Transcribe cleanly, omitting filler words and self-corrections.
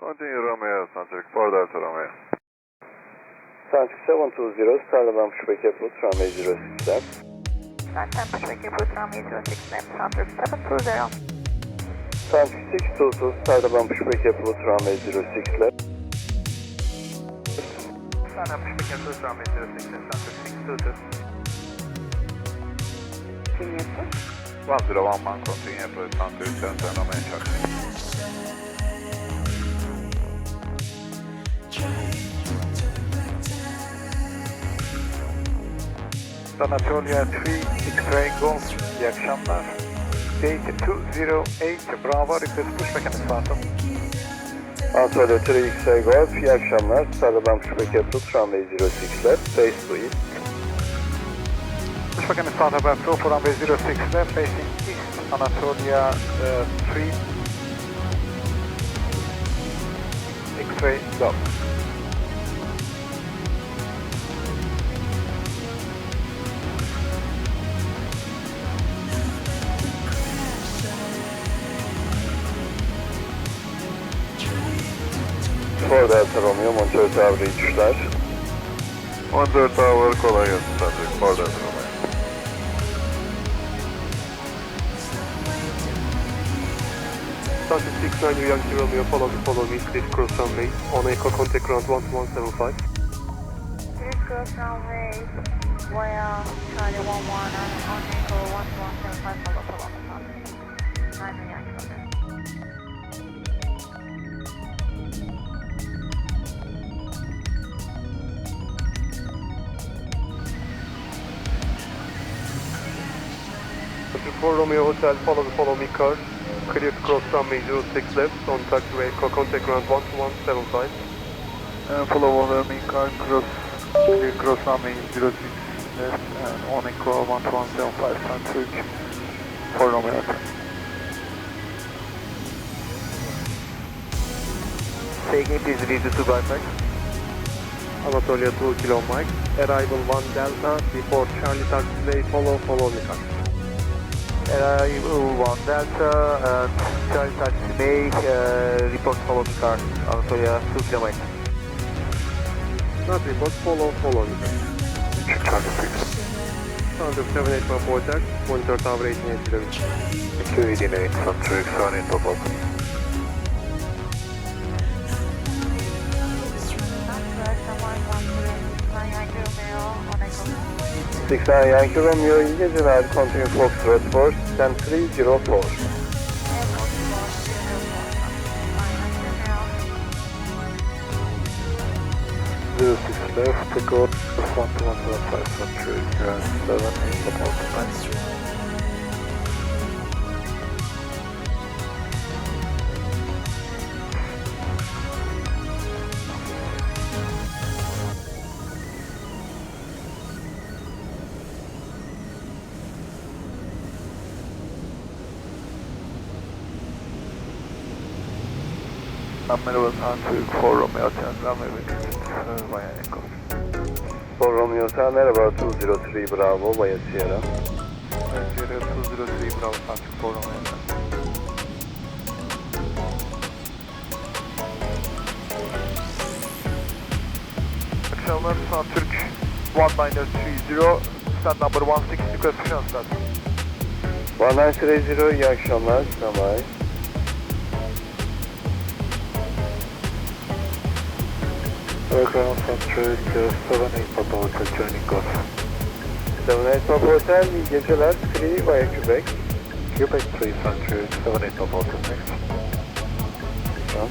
Continue Romeo, Centric 4 Delta Romeo. Centric 720, Starland pushback approach, runway 06 left. Starland pushback approach, runway 06 left, Centric 720. Centric 622, Starland pushback approach, runway 06 left. Starland pushback approach, runway 06 left, Centric 622. Continue approach. 1011, continue approach, Centric 7 Romeo, Charlie. Anatolia 3, X-ray Golf, iyi akşamlar. Gate 208, Bravo, request pushback and phantom. Anatolia 3, X-ray Golf, iyi akşamlar. Starland pushback approach, runway 06 left, face to east. Pushback and phantom approach for runway 06 left, facing east, Anatolia 3, X-ray Golf. Ford Delta Romeo, Monteur Tower uçuşlar. 14 Tower, kolay gelsin Centric 4 Delta Romeo. Centric 69 Yankee Romeo, follow me, please cross runway, on echo contact ground 12175. Please cross runway via Charlie 11 on echo 1175, follow me, 9 Yankee Romeo. Centric 4 Romeo Hotel, follow me car, clear to cross runway 06 left, on taxiway, echo contact ground 12175. Follow me car, clear cross runway 06 left, and on echo 1175, Centric 4 Romeo. Taking please read to bypass. Anatolia 2 Kilo Mike, arrival 1 Delta, before Charlie taxiway, follow me car. Arrival 1 Delta and Charlie Taxi Bay, report follow me car, Anatolia 2 km. Not report, follow me car. Charlie 6. Centric 781 Hotel, monitor tower 1880. 289, Centric 7 in top up. 69 Yankee Romeo, iyi geceler. Continue Foxtrot 4, stand 304. 06 left, take off front 175, Centric 7 in top up. Merhaba Centric 4 Romeo, runway via echo. Ford Romeo Hotel, merhaba. 203 Bravo, via Sierra. Sierra 203 Bravo, Centric 4 Romeo. Akşamlar Centric 1930, stand number 16, request push start. 1930, iyi akşamlar. Bye. Aircraft Centric 78 Papa Hotel, joining Golf. 78 Papa Hotel, iyi geceler. 3 via Quebec. Quebec 3 Centric 78 Papa Hotel next. Tamam.